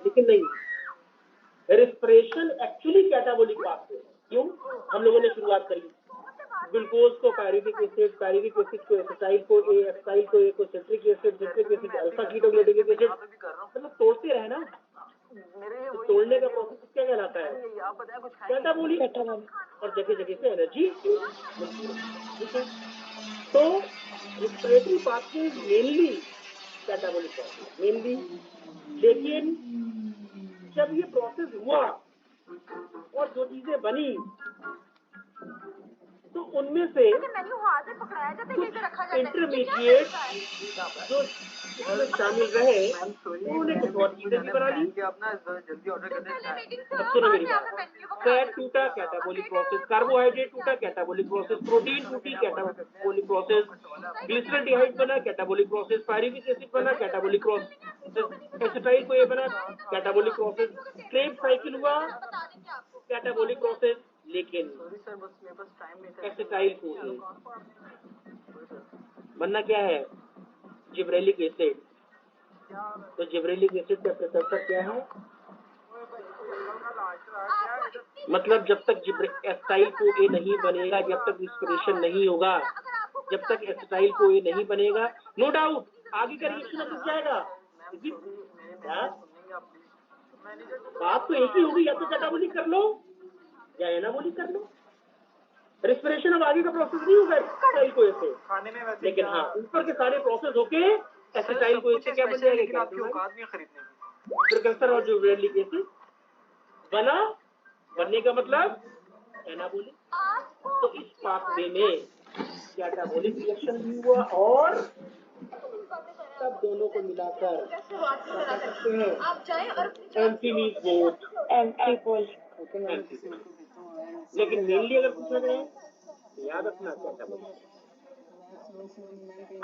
लेकिन नहीं, respiration actually catabolic pathway है। क्यों? हम लोगों ने शुरुआत करी, ग्लूकोज को पायरुविक एसिड को एसिटाइल को ए, एसिटाइल को ए को सिट्रिक एसिड अल्फा कीटोग्लूटामिक एसिड, मतलब तोड़ते रहे ना। तो तोड़ने का प्रोसेस क्या कहलाता है? कैटाबोलिक। और जगह जगह से एनर्जी मिलती है। ठीक है, तो respiratory pathway mainly catabolic process mainly, लेकिन जब ये प्रोसेस हुआ और जो चीजें बनी तो उनमें से इंटरमीडिएट जो इसमें शामिल रहे उन्होंने कुछ और चीजें भी बना ली। अब सुनो मेरी बात, फैट टूटा कैटाबोलिक प्रोसेस, कार्बोहाइड्रेट टूटा कैटाबोलिक प्रोसेस, प्रोटीन टूटी कैटाबोलिक प्रोसेस, ग्लिसरॉल्डिहाइड बना कैटाबोलिक प्रोसेस, पायरुविक एसिड बना कैटाबोलिक प्रोसेस, एसिटाइल को ये बना कैटाबोलिक प्रोसेस, क्रेब साइकिल हुआ कैटाबोलिक प्रोसेस, लेकिन एसिटाइल को बनना क्या है? Gibberellic acid. तो जिब्रेलिक एसिड का प्रिकर्सर क्या है? मतलब जब तक एसिटाइल को ए नहीं बनेगा, जब तक रिस्पिरेशन नहीं होगा, जब तक एसिटाइल को ए नहीं बनेगा, नो डाउट आगे का रिएक्शन रुक जाएगा। बात तो एक ही होगी, या तो कैटाबोलिक कर लो या एनाबोलिक कर लो। रेस्पिरेशन अब आगे का प्रोसेस नहीं होगा एसिटाइल को से, लेकिन हाँ ऊपर के सारे प्रोसेस होके एसिटाइल को से क्या बन जाएगा? प्रिकर्सर और जिब्रेलिक एसिड बना, बनने का मतलब एनाबोलिक। तो इस पाथवे में कैटाबोलिक रिएक्शन भी हुआ और तब दोनों को मिलाकर सकते हैं एम्फीमीज बोथ एम्फीपोल। लेकिन मेनली अगर पूछा जाए याद रखना कैटाबोलिक।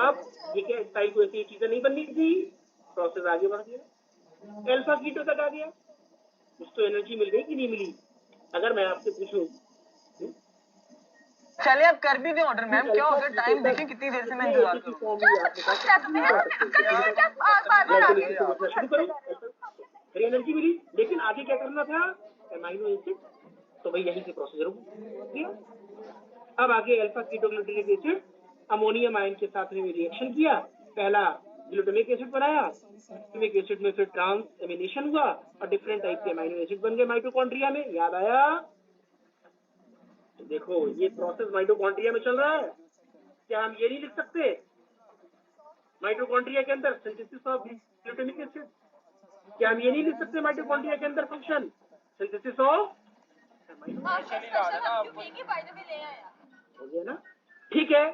अब ये क्या एसिटाइल को ऐसी चीजें नहीं बननी थी, प्रोसेस आगे बढ़ गया, अल्फा कीटो तक आ गया, उसको एनर्जी मिल गई कि नहीं मिली? अगर मैं आपसे पूछूं, चलिए आप कर भी दें ऑर्डर मैम, क्या हो गया? टाइम देखिए कितनी देर से मैं इंतजार कर रहा हूं। शुरू करो, फिर एनर्जी मिली, लेकिन आगे क्या करना था? Amino acid. तो भाई यही से प्रोसेस रुक गया। अब आगे अल्फा कीटोग्लूटामिक एसिड अमोनियम आयन के साथ में रिएक्शन किया, पहला ग्लूटामिक एसिड बनाया, ग्लूटामिक एसिड में फिर ट्रांस एमिनेशन हुआ और डिफरेंट टाइप के अमीनो एसिड बन गए माइटोकॉन्ड्रिया में। याद आया? तो देखो ये प्रोसेस माइटोकॉन्ड्रिया में चल रहा है। क्या हम ये नहीं लिख सकते माइटोकॉन्ड्रिया के अंदर सिंथेसिस ऑफ ग्लूटामिक एसिड? क्या हम ये नहीं लिख सकते माइटोकॉन्ड्रिया के अंदर फंक्शन सिंथेसिस ऑफ ना? ठीक है,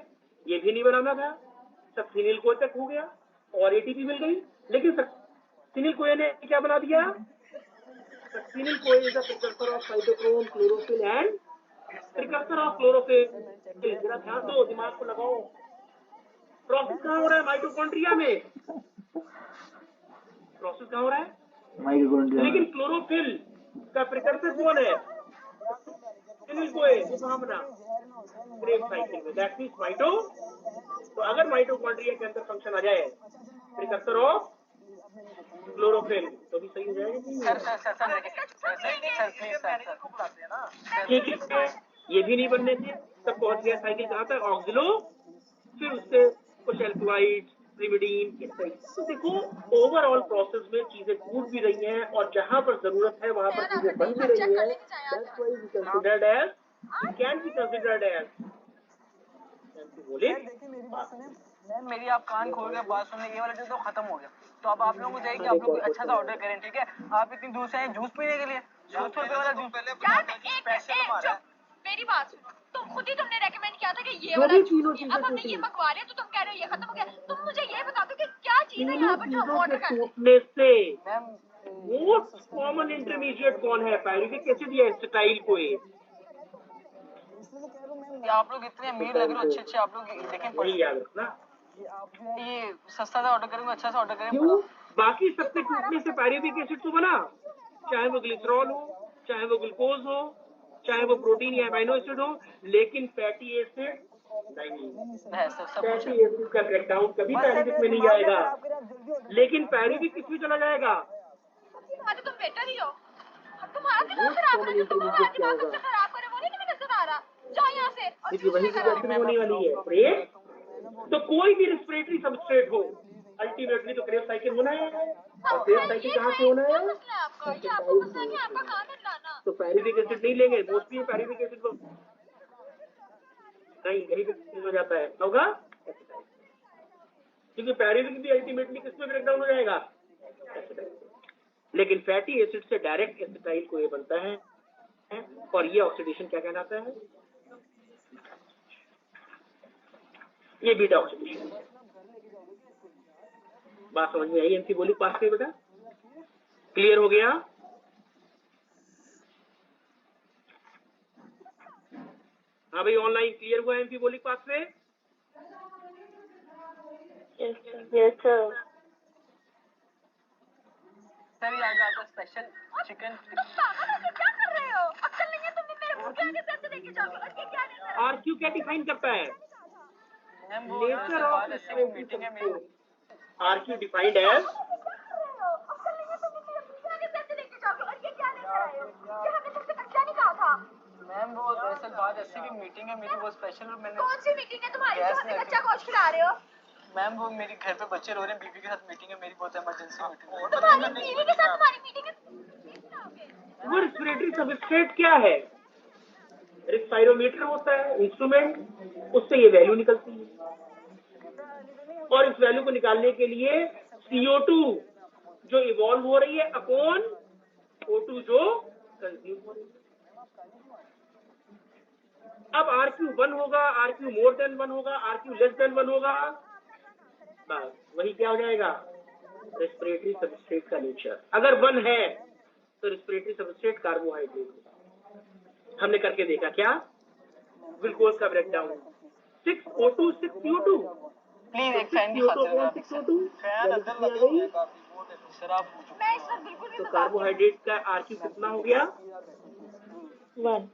ये भी नहीं बनाना था, सक्सिनिल को तक हो गया और एटीपी मिल गई, लेकिन सक्सिनिल को ने क्या बना दिया? सक्सिनिल को is the precursor of cytochrome, chlorophyll and precursor of chlorophyll. जरा ध्यान दो, दिमाग को लगाओ। प्रोसेस कहाँ हो रहा है? माइटोकॉन्ड्रिया में। प्रोसेस कहाँ हो रहा है? माइटोकॉन्ड्रिया। लेकिन क्लोरोफिल का प्रिकर्सर कौन है? क्रेब साइकिल में, दैट मींस माइटो। तो अगर माइटोकॉन्ड्रिया के अंदर फंक्शन आ जाए प्रिकर्सर ऑफ क्लोरोफिल तो भी सही हो जाएगा। ठीक है, ये भी नहीं बनने थे, तब पहुंच गया साइकिल कहाँ तक? ऑक्सिलो, फिर उससे कुछ एल्कलॉइड, प्रिमिडीन। तो देखो ओवरऑल प्रोसेस में चीजें टूट भी रही हैं और जहां पर जरूरत है वहां पर चीजें बन भी रही हैं। That's why we considered as, can be considered as. बोले देखिए मेरी बात सुने मैम, मेरी आप कान खोल के बात सुने, ये वाला जो तो खत्म हो गया। तो अब आप लोगों को चाहिए कि आप लोग अच्छा सा ऑर्डर करें, ठीक है? आप इतनी दूर से आए जूस पीने के लिए, 100 रुपए वाला जूस मेरी बात सुनो, तुम खुद ही तुमने रेकमेंड किया था कि ये वाला जूस, अब हमने ये मंगवा लिया तो तुम कह रहे हो ये खत्म हो गया। तुम मुझे ये बता दो कि क्या चीज है यहाँ पर जो हम ऑर्डर करते हैं। मोस्ट कॉमन इंटरमीडिएट कौन है? पायरुविक एसिड या एसिटाइल कोएन? आप लोग इतने अमीर लग रहे हो, अच्छे आप लोग, लेकिन वही याद रखना, ये सस्ता सा ऑर्डर करेंगे, अच्छा सा ऑर्डर करेंगे। क्यों? बाकी सबसे टूटने से पायरुविक एसिड तो बना, चाहे वो ग्लिसरॉल हो, चाहे वो ग्लूकोज हो, चाहे वो प्रोटीन या अमीनो एसिड हो, लेकिन फैटी एसिड नहीं। फैटी एसिड का ब्रेकडाउन कभी पायरुविक में नहीं आएगा, लेकिन पायरुविक किसमें चला जाएगा? तो बेटर ही हो। अब तुम्हारा दिमाग खराब है, जो तुम हमारा दिमाग सबसे खराब करे वो नहीं तुम्हें नजर आ रहा। जाओ यहाँ से और देखिए वही चूज चीज होने वाली है। क्रेव तो कोई भी रेस्पिरेटरी सबस्ट्रेट हो, अल्टीमेटली तो क्रेव साइकिल होना है। और क्रेव साइकिल कहाँ से होना है? क्या मसला है आपका? ये आपका मसला नहीं, आपका काम है लाना। तो पैरिविक एसिड नहीं लेंगे, मोस्टली पैरिविक एसिड को नहीं, यही पे हो जाता है, होगा क्योंकि पैरिविक भी अल्टीमेटली किसमें ब्रेक डाउन हो जाएगा? लेकिन फैटी एसिड से डायरेक्ट एसिटाइल को ये बनता है और ये ऑक्सीडेशन क्या कहलाता है? ये बीटा ऑक्सीडेशन। बात समझ में आई एम्फीबोलिक पाथवे बेटा? क्लियर हो गया? हाँ भाई, ऑनलाइन क्लियर हुआ एम्फीबोलिक पाथवे? Yes sir. सर ये आज आपका स्पेशल चिकन। पागल हो क्या कर रहे हो? अक्ल नहीं है तुमने मेरे मुंह के आगे सर से लेके जाओ और ये क्या नहीं है? आरक्यू क्या डिफाइन करता है? मैम वो नेचर ऑफ मीटिंग है मेरी। आरक्यू डिफाइंड एज मैम वो दरअसल बात ऐसी भी मीटिंग है मेरी, वो स्पेशल और मैंने। कौन सी मीटिंग है तुम्हारी जो हमें कच्चा गोश्त खिला रहे हो? मैम वो मेरे घर पे बच्चे रो रहे हैं, बीबी के साथ मीटिंग है मेरी, बहुत इमरजेंसी मीटिंग है। तुम्हारी बीवी के साथ तुम्हारी मीटिंग है? वो रेस्पिरेटरी सबस्ट्रेट क्या है? रेस्पायरोमीटर होता है इंस्ट्रूमेंट, उससे ये वैल्यू निकलती है और इस वैल्यू को निकालने के लिए CO2 जो इवॉल्व हो रही है अपॉन O2 जो कंज्यूम हो रही है। अब RQ 1 होगा, RQ मोर देन 1 होगा, RQ लेस देन 1 होगा, बस वही क्या हो जाएगा? रेस्पिरेटरी सबस्ट्रेट का नेचर। अगर 1 है तो रेस्पिरेटरी सबस्ट्रेट कार्बोहाइड्रेट होगा। हमने करके देखा क्या? ग्लूकोज का ब्रेकडाउन 6O2 6CO2 प्लीज एक फैन फैन अंदर लगे हुए हैं काफी, शराब। मैं इस वक्त बिल्कुल भी तो कार्बोहाइड्रेट का RQ कितना हो गया? 1।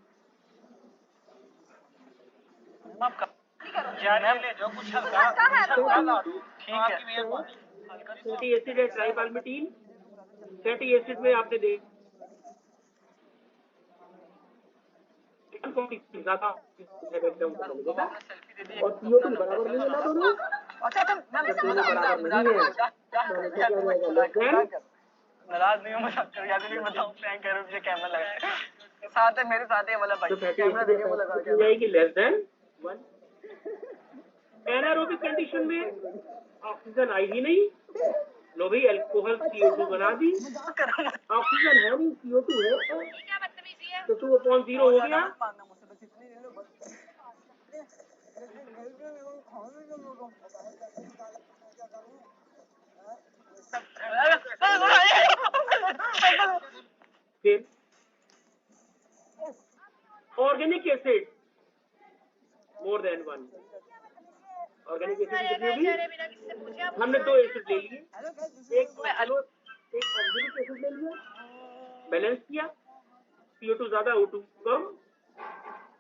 जो कुछ हल्का ठीक है। फैटी एसिड है ट्राइपाल्मिटीन। फैटी एसिड में आपने देख ज्यादा और CO2 बराबर नहीं है ना दोनों? अच्छा जब दोनों बराबर नहीं है नाराज नहीं हो, मजाक कर याद नहीं बताऊं, प्रैंक करो, मुझे कैमरा लगा साथ है, मेरे साथ है वाला भाई, तो फैटी कैमरा एसिड देखिए वो लगा के जाएगी लेस देन 1। एनारोबिक कंडीशन में ऑक्सीजन आई ही नहीं, लो भाई अल्कोहल CO2 बना दी, ऑक्सीजन है नहीं CO2 है, क्या बदतमीजी है? तो 2/0 हो गया। फिर organic acid more than 1। Organic acid कितनी होगी? हमने 2 एसिड ले लिए, एक ऑक्जेलिक एसिड ले लिया, बैलेंस किया, CO2 ज्यादा O2 कम,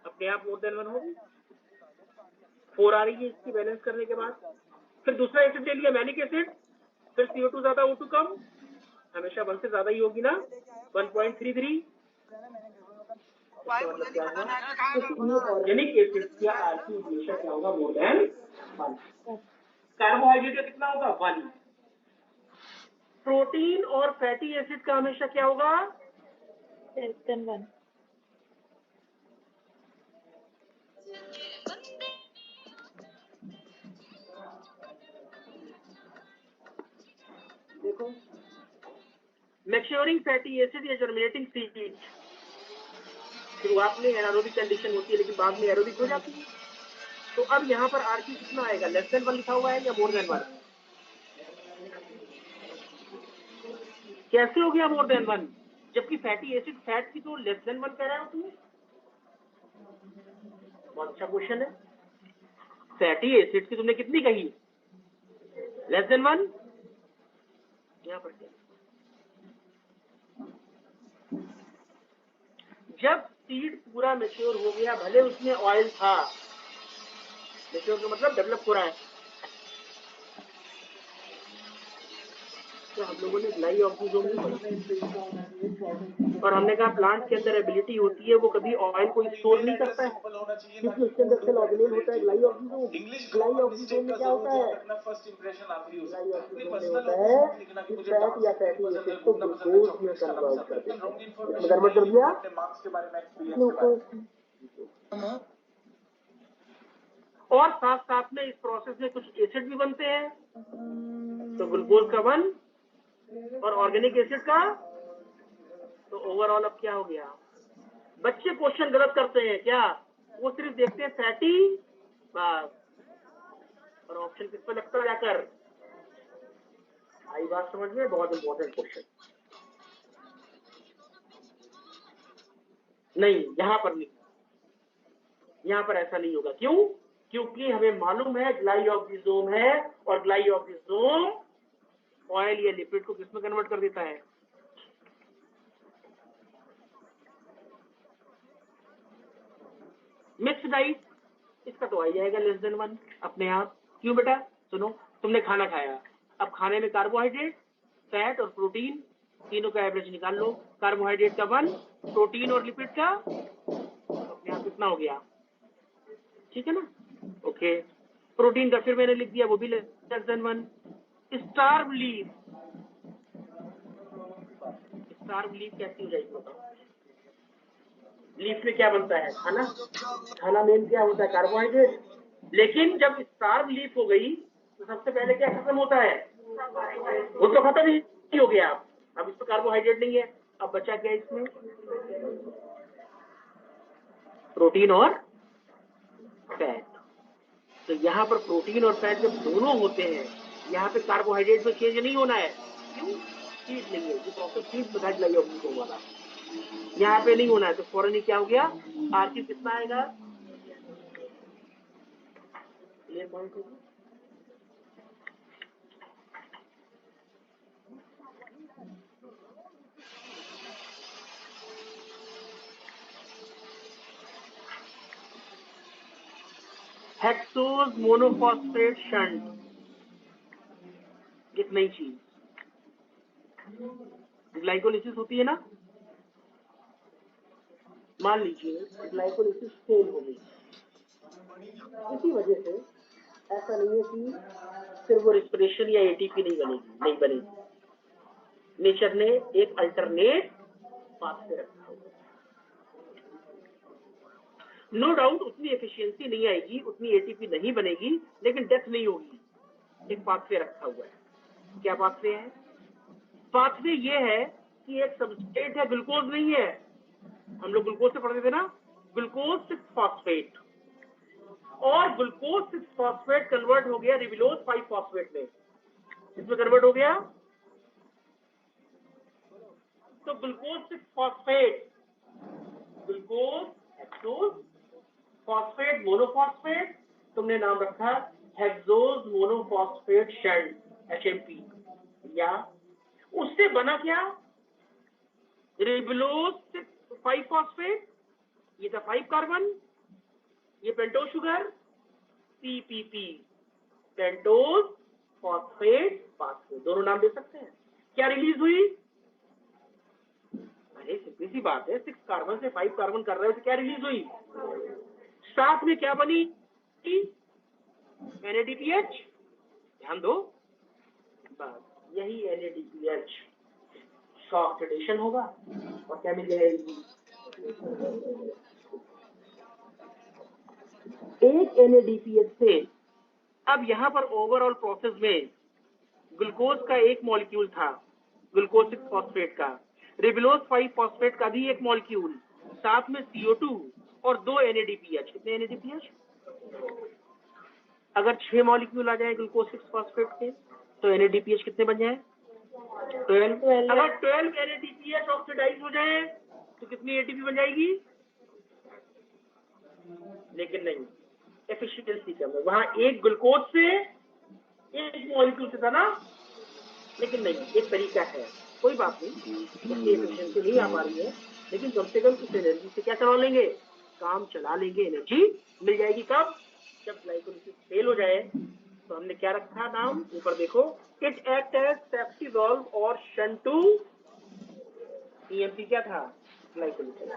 अपने आप मोर देन 1 होगी। 4 आ रही है इसकी बैलेंस करने के बाद। फिर दूसरा एसिड ले लिया मैनिक एसिड, फिर CO2 ज्यादा O2 कम, हमेशा 1 से ज्यादा ही होगी ना, 1.33। ऑर्गेनिक एसिड का RQ हमेशा क्या होगा? More than 1। कार्बोहाइड्रेट का कितना होगा? 1। प्रोटीन और फैटी एसिड का हमेशा क्या होगा? Less than 1। देखो मैच्योरिंग फैटी एसिड या जर्मिनेटिंग सीड शुरुआत में एनारोबिक कंडीशन होती है लेकिन बाद में एरोबिक हो जाती है। तो अब यहाँ पर RQ कितना आएगा? लेस देन 1 लिखा हुआ है या मोर देन 1? कैसे हो गया मोर देन 1 जबकि फैटी एसिड फैट की तो लेस देन 1 कह रहा हो तुम? बहुत अच्छा क्वेश्चन है। फैटी एसिड की तुमने कितनी कही? Less than 1। यहाँ पर जब सीड पूरा मैच्योर हो गया, भले उसमें ऑयल था, मैच्योर का मतलब डेवलप हो रहा है, तो हम लोगों ने लाई ऑक्सीजन और हमने कहा प्लांट के अंदर एबिलिटी होती है वो कभी ऑयल को स्टोर नहीं करता है, क्योंकि उसके अंदर सेल ऑर्गेनेल होता है ग्लाइऑक्सिजोम। ग्लाइऑक्सिजोम में क्या होता है? ग्लाइऑक्सिजोम में होता है कि फैट या फैटी एसिड को ग्लूकोज में कन्वर्ट कर देता है। इसमें कन्वर्ट कर दिया ग्लूकोज। और साथ साथ में इस प्रोसेस में कुछ एसिड भी बनते हैं, तो ग्लूकोज का 1 और ऑर्गेनिक एसिड का, तो ओवरऑल अब क्या हो गया? बच्चे क्वेश्चन गलत करते हैं क्या? वो सिर्फ देखते हैं फैटी बस, और ऑप्शन किस पे लगता है जाकर? आई बात समझ में? बहुत इंपॉर्टेंट क्वेश्चन। नहीं, यहाँ पर नहीं, यहाँ पर ऐसा नहीं होगा। क्यों? क्योंकि हमें मालूम है ग्लाइऑक्सिजोम है, और ग्लाइऑक्सिजोम ऑयल या लिपिड को किसमें कन्वर्ट कर देता है? मिक्स डाइट, इसका तो आ जाएगा लेस देन 1 अपने आप। क्यों बेटा? सुनो, तुमने खाना खाया, अब खाने में कार्बोहाइड्रेट, फैट और प्रोटीन, तीनों का एवरेज निकाल लो। कार्बोहाइड्रेट का 1, प्रोटीन और लिपिड का अपने आप कितना हो गया? ठीक है ना? ओके, प्रोटीन का फिर मैंने लिख दिया, वो भी less than 1। Starve leaf, starve leaf कैसी हो जाएगी बताओ? लीफ में क्या बनता है? खाना। खाना मेन क्या होता है? कार्बोहाइड्रेट। लेकिन जब स्टार्व लीफ हो गई तो सबसे पहले क्या खत्म होता है? वो तो खत्म ही हो गया। अब इसमें कार्बोहाइड्रेट नहीं है, अब बचा क्या इसमें? प्रोटीन और फैट। तो यहाँ पर प्रोटीन और फैट जब दोनों होते हैं, यहाँ पे कार्बोहाइड्रेट में चेंज नहीं होना है। क्यों? चीज नहीं है, जो प्रोसेस चीज बताया ग्लाइऑक्सिजोम वाला, यहाँ पे नहीं होना है, तो फौरन ही क्या हो गया? आरक्यू कितना आएगा? क्लियर पॉइंट होगा? हेक्सोज मोनोफॉस्फेट शंट, एक नई चीज, ग्लाइकोलिसिस होती है ना, मान लीजिए ग्लाइकोलिसिस फेल हो गई, इसी वजह से ऐसा नहीं है कि सिर्फ वो रेस्पिरेशन या एटीपी नहीं बनेगी। नेचर ने एक अल्टरनेट पाथवे रखा होगा। नो डाउट उतनी एफिशिएंसी नहीं आएगी, उतनी एटीपी नहीं बनेगी, लेकिन डेथ नहीं होगी। एक पाथवे रखा हुआ है। क्या पाथवे है? पाथवे ये है कि एक सबस्ट्रेट है, ग्लूकोज नहीं है, हम लोग ग्लूकोज से पढ़ते थे ना, ग्लूकोज 6 फॉस्फेट, और ग्लूकोज 6 फॉस्फेट कन्वर्ट हो गया रिबिलोज 5 फॉस्फेट में। इसमें कन्वर्ट हो गया, तो glucose 6 phosphate, glucose hexose phosphate monophosphate, तुमने नाम रखा हेक्सोज मोनोफॉस्फेट शंट HMP, या उससे बना क्या? रिबिलोज 5 फॉस्फेट, ये था 5 कार्बन, ये pentose sugar PPP, pentose phosphate phosphate, दोनों नाम दे सकते हैं। क्या रिलीज हुई? अरे सीधी सी बात है, 6 कार्बन से 5 कार्बन कर रहे हो तो क्या रिलीज हुई? साथ में क्या बनी? NADPH। ध्यान दो, बस यही NADPH का ऑक्सीडेशन होगा और क्या मिल जाएगी? एक NADPH से। अब यहाँ पर ओवरऑल प्रोसेस में ग्लूकोज का एक मॉलिक्यूल था, ग्लूकोज 6 फॉस्फेट का, रिबिलोज 5 फॉस्फेट का भी एक मॉलिक्यूल, साथ में CO2 और 2 NADPH। कितने NADPH? अगर 6 मॉलिक्यूल आ जाए ग्लूकोज 6 फॉस्फेट के, तो NADPH कितने बन जाए? 12। अगर 12 NADPH ऑक्सीडाइज हो जाए तो कितनी ATP बन जाएगी? लेकिन नहीं, एफिशिएंसी कम है। वहां एक ग्लूकोज से एक मॉलिक्यूल से था ना, लेकिन नहीं, एक तरीका है, कोई बात नहीं, उसकी एफिशिएंसी नहीं आ पा रही है, लेकिन कम से कम उस एनर्जी से क्या चला लेंगे? काम चला लेंगे। एनर्जी मिल जाएगी कब? जब ग्लाइकोलिसिस फेल हो जाए। तो हमने क्या रखा नाम? ऊपर देखो, it act as safety valve और शंट टू ईएमपी क्या था? ग्लाइकोलिसिस।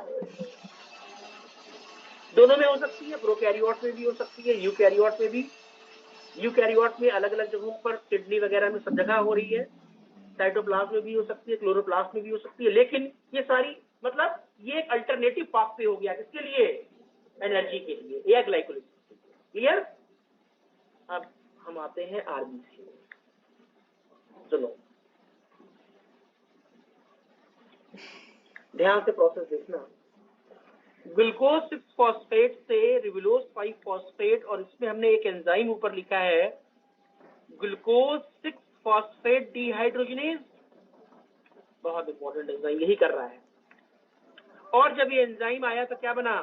दोनों में हो सकती है, प्रोकैरियोट में भी हो सकती है, यूकैरियोट में भी। यूकैरियोट में अलग अलग जगहों पर, किडनी वगैरह में सब जगह हो रही है, साइटोप्लाज्म में भी हो सकती है, क्लोरोप्लास्ट में भी हो सकती है। लेकिन ये सारी मतलब ये एक अल्टरनेटिव पाथवे हो गया, किसके लिए? एनर्जी के लिए या ग्लाइकोलिसिस के लिए। क्लियर? अब हम आते हैं आरबीसी में। सुनो, ध्यान से प्रोसेस देखना। ग्लूकोज 6 फॉस्फेट से रिबुलोज 5 फॉस्फेट, और इसमें हमने एक एंजाइम ऊपर लिखा है ग्लूकोज 6 फॉस्फेट डिहाइड्रोजनेज। बहुत इंपॉर्टेंट एंजाइम यही कर रहा है। और जब ये एंजाइम आया तो क्या बना?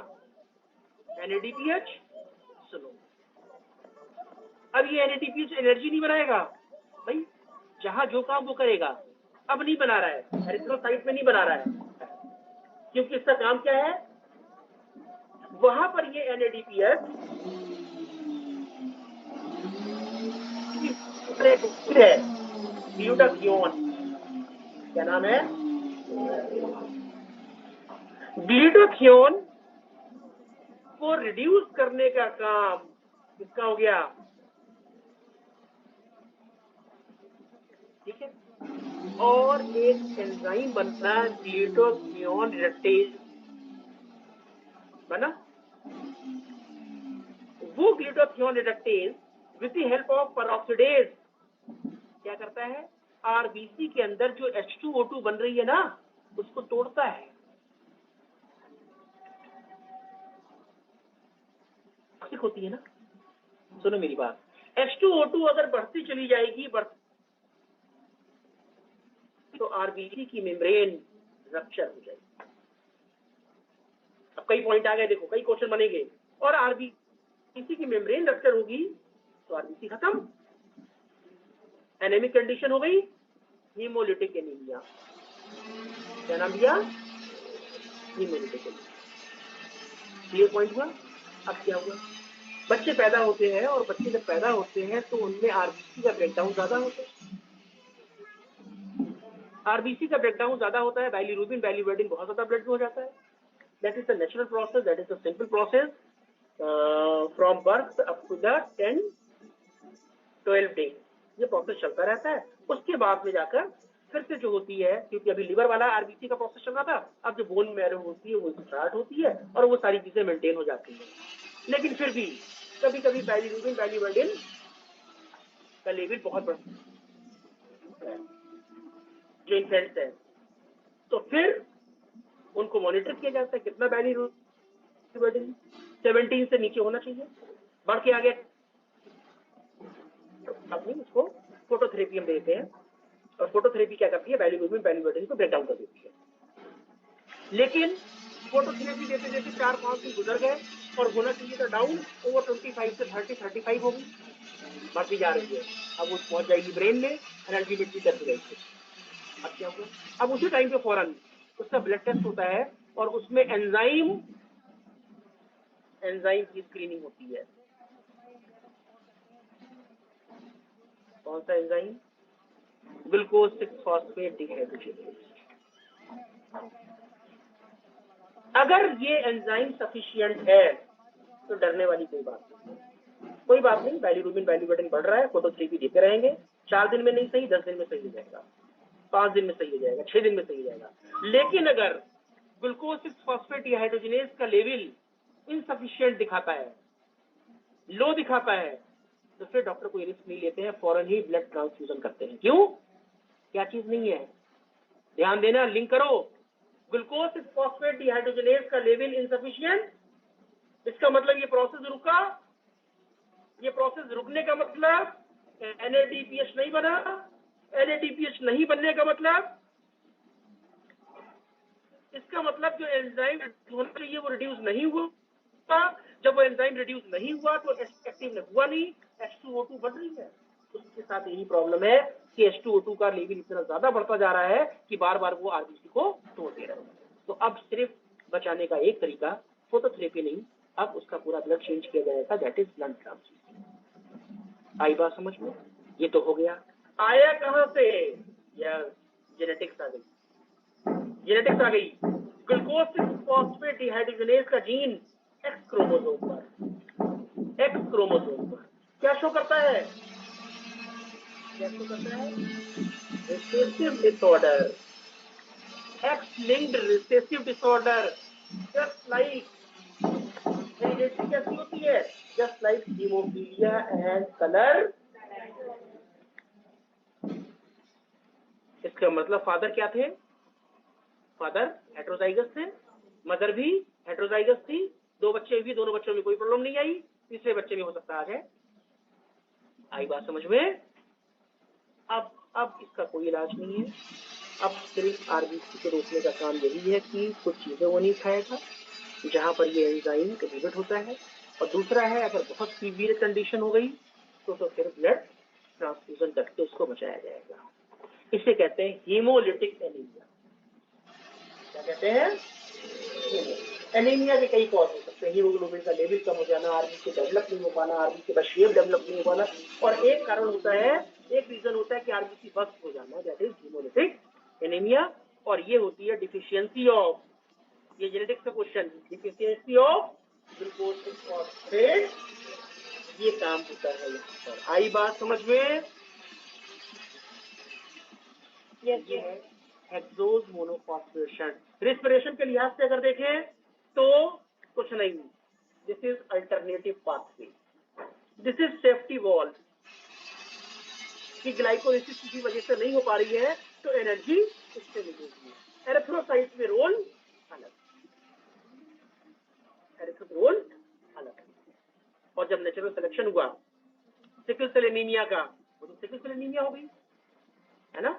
NADPH। सुनो, अब ये NADPH एनर्जी नहीं बनाएगा भाई, जहां जो काम वो करेगा। अब नहीं बना रहा है, एरिथ्रोसाइट में नहीं बना रहा है, क्योंकि इसका काम क्या है? वहां पर ये NADPH है ग्लूटाथियोन। क्या नाम है? ग्लूटाथियोन को रिड्यूस करने का काम किसका हो गया? ठीक है। और एक एंजाइम बनना ग्लूटाथियोन रिडक्टेज बना। वो glutathione reductase with the help of peroxidase क्या करता है? आरबीसी के अंदर जो H2O2 बन रही है ना, उसको तोड़ता है। टॉक्सिक होती है ना। सुनो मेरी बात, H2O2 अगर बढ़ती चली जाएगी तो आरबीसी की मेम्ब्रेन रप्चर हो जाएगी। अब कई पॉइंट आ गए, देखो कई क्वेश्चन बनेंगे। और आरबीसी की मेम्ब्रेन रप्चर होगी तो आरबीसी खत्म, एनेमिक कंडीशन हो गई, हीमोलिटिक एनीमिया। क्या नाम दिया? Haemolytic anaemia. ये पॉइंट हुआ। अब क्या हुआ? बच्चे पैदा होते हैं, और बच्चे जब पैदा होते हैं तो उनमें आरबीसी का ब्रेकडाउन ज्यादा होता है। आरबीसी का ब्रेकडाउन ज्यादा होता है, बाइलिरुबिन बाइलिवर्डिन बहुत ज्यादा ब्लड में हो जाता है। That is the natural process, that is the simple process from birth up to the 10-12 days. ये प्रोसेस चलता रहता है। उसके बाद में जाकर फिर से जो होती है, क्योंकि अभी लिवर वाला आरबीसी का प्रोसेस चल रहा था, अब जो बोन मैरो होती है वो स्टार्ट होती है और वो सारी चीजें मेंटेन हो जाती हैं। लेकिन फिर भी कभी कभी बाइलिरुबिन बाइलिवर्डिन का लेवल बहुत बढ़ता है जो इन्फेंट्स है, तो फिर उनको मॉनिटर किया जाता है कितना बाइलिरुबिन 17 से नीचे होना चाहिए। बढ़ के आ गया अपनी उसको फोटोथेरेपी हम देते हैं, और फोटोथेरेपी क्या करती है? बाइलिरुबिन बाइलिवर्डिन को ब्रेक डाउन कर देती है। लेकिन फोटोथेरेपी देते देते 4-5 दिन गुजर गए और होना चाहिए था डाउन, ओवर 25 से 30-35 होगी, बढ़ती जा रही है। अब वो पहुंच जाएगी ब्रेन में, एनर्जी मिट्टी करती रहेगी। अब क्या हुआ? अब उसी टाइम पे फौरन उसका ब्लड टेस्ट होता है और उसमें एंजाइम की स्क्रीनिंग होती है। कौन सा एंजाइम? Glucose 6 phosphate dehydrogenase. अगर ये एंजाइम सफिशिएंट है तो डरने वाली कोई बात नहीं। कोई बात नहीं, बाइलिरुबिन बाइलिवर्डिन बढ़ रहा है, फोटोथेरेपी देते रहेंगे। 4 दिन में नहीं सही, 10 दिन में सही हो जाएगा, 5 दिन में सही हो जाएगा, 6 दिन में सही हो जाएगा। लेकिन अगर ग्लूकोज 6 फॉस्फेट डिहाइड्रोजनेज का लेवल इनसफिशिएंट दिखाता है, लो दिखाता है, तो फिर डॉक्टर कोई रिस्क नहीं लेते हैं, फौरन ही ब्लड ट्रांसफ्यूजन करते हैं। क्यों? क्या चीज नहीं है? ध्यान देना, लिंक करो। ग्लूकोज 6 फॉस्फेट डिहाइड्रोजनेज का लेवल इनसफिशिएंट, इसका मतलब ये प्रोसेस रुका। ये प्रोसेस रुकने का मतलब NADPH नहीं बना। NADPH नहीं बनने का मतलब, इसका मतलब जो एंजाइम होना चाहिए वो रिड्यूस नहीं हुआ। जब वो एंजाइम रिड्यूस नहीं हुआ तो एक्टिव हुआ नहीं, H2O2 बढ़ रही है। उसके साथ यही प्रॉब्लम है कि H2O2 का लेवल इतना ज्यादा बढ़ता जा रहा है कि बार बार वो आरबीसी को तोड़ दे रहा है। तो अब सिर्फ बचाने का एक तरीका फोटोथेरेपी नहीं, अब उसका पूरा ब्लड चेंज किया जाएगा, दैट इज ब्लड ट्रांसफ्यूजन। आई बात समझ में? ये तो हो गया। आया कहां से? यार जेनेटिक्स आ गई। जेनेटिक्स आ गई। ग्लूकोज 6 फॉस्फेट डिहाइड्रोजनेज का जीन एक्स क्रोमोसोम पर क्या शो करता है? Recessive disorder, x linked recessive disorder, just like heredity कैसी होती है? Just like haemophilia and colour. इसका मतलब फादर क्या थे? फादर हेटेरोजाइगस थे, मदर भी हेटेरोजाइगस थी, 2 बच्चे भी, दोनों बच्चों में कोई प्रॉब्लम नहीं आई, तीसरे बच्चे में हो सकता आ जाए। आई बात समझ में? अब इसका कोई इलाज नहीं है। अब सिर्फ आरबीसी को रोकने का काम यही है कि कुछ चीजें वो नहीं खाएगा जहां पर ये एंजाइम एक्टिवेट होता है, और दूसरा है अगर बहुत सीवियर कंडीशन हो गई तो फिर ब्लड ट्रांसफ्यूजन करके उसको बचाया जाएगा। इसे कहते हैं हीमोलिटिक एनीमिया। क्या कहते हैं? एनीमिया के कई कॉज हो सकते हैं। हीमोग्लोबिन का लेवल कम हो जाना, आरबीसी डेवलप नहीं हो पाना, आरबीसी का शेप डेवलप नहीं हो पाना, और एक कारण होता है, एक रीजन होता है कि आरबीसी बस्ट हो जाना, दैट इज हीमोलिटिक एनीमिया। और ये होती है डिफिशियंसी ऑफ, ये जेनेटिक्स का question, deficiency of glucose 6 phosphate, ये काम होता है यहाँ पर। आई बात समझ में? ये है हेक्सोज मोनोफॉस्फेशन। रेस्पिरेशन के लिहाज से अगर देखें तो कुछ नहीं, this is alternative pathway, this is safety valve. कि ग्लाइकोलाइसिस किसी वजह से नहीं हो पा रही है तो एनर्जी इससे मिलेगी। एरिथ्रोसाइट्स में रोल अलग, रोल अलग। और जब नेचुरल सिलेक्शन हुआ सिकल सेल एनीमिया का, वो तो सिकल सेल एनीमिया हो गई है ना,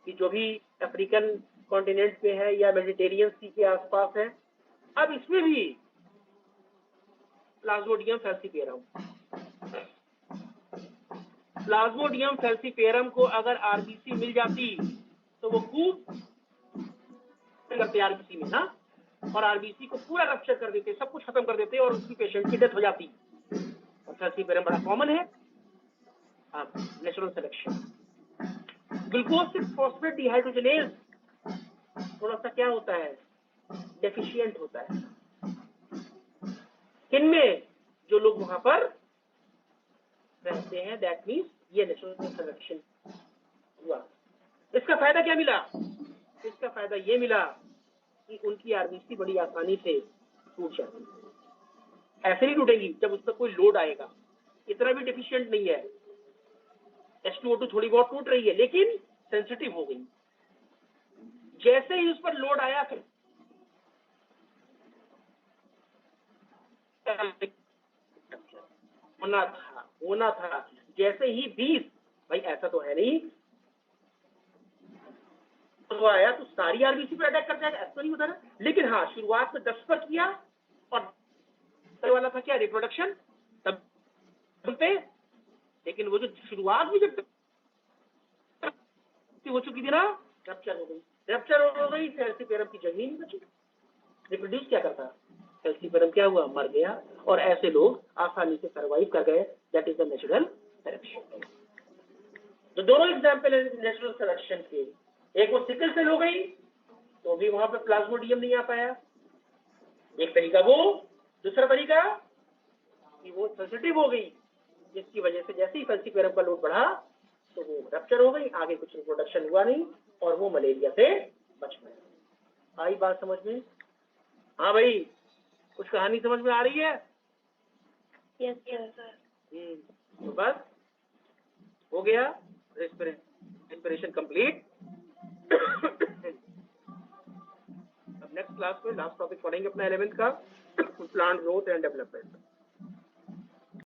कि जो भी अफ्रीकन कॉन्टिनेंट पे है या मेडिटेरियन सी के आसपास है। अब इसमें भी प्लाज्मोडियम फैल्सीपेरम को अगर आरबीसी मिल जाती तो वो खूब करते आरबीसी में ना, और आरबीसी को पूरा रप्चर कर देते, सब कुछ खत्म कर देते और उसकी पेशेंट की डेथ हो जाती। और फैल्सीपेरम बड़ा कॉमन है। अब natural selection, glucose 6 phosphate dehydrogenase थोड़ा सा क्या होता है, डेफिशिएंट होता है। किनमें? जो लोग वहां पर रहते हैं, दैट मीन्स ये नेचुरल सिलेक्शन हुआ। इसका फायदा क्या मिला? इसका फायदा ये मिला कि उनकी आरबीसी बड़ी आसानी से टूट जाती है। ऐसे नहीं टूटेंगी जब उस पर कोई लोड आएगा, इतना भी डेफिशिएंट नहीं है। H2O2 थोड़ी बहुत टूट रही है लेकिन सेंसिटिव हो गई। जैसे ही उस पर लोड आया फिर होना था जैसे ही 20, भाई ऐसा तो है नहीं तो आया तो सारी आरबीसी पर अटैक कर जाएगा, ऐसा नहीं होता ना। लेकिन हाँ, शुरुआत में 10 पर किया और वाला था क्या, रिप्रोडक्शन तब पे। लेकिन वो जो शुरुआत में जब हो चुकी थी ना, रप्चर हो गई, फैल्सीपेरम की जगह नहीं बची। रिप्रोड्यूस क्या करता, फैल्सीपेरम क्या हुआ, मर गया। और ऐसे लोग आसानी से सर्वाइव कर गए, that is the natural selection. तो दोनों एग्जाम्पल है नेचुरल सिलेक्शन के। एक वो सिकल सेल हो गई तो भी वहां पे प्लाज्मोडियम नहीं आ पाया, एक तरीका वो, दूसरा तरीका कि वो सेंसिटिव हो गई, जिसकी वजह से जैसे ही फैल्सीपेरम का लोड बढ़ा तो वो रप्चर हो गई, आगे कुछ रिप्रोडक्शन हुआ नहीं और वो मलेरिया से बच गए। आई बात समझ में? हाँ भाई, कुछ कहानी समझ में आ रही है? Yes sir. तो बस हो गया, रेस्पिरेशन कंप्लीट। अब नेक्स्ट क्लास में लास्ट टॉपिक पढ़ेंगे अपना 11th का, प्लांट ग्रोथ एंड डेवलपमेंट।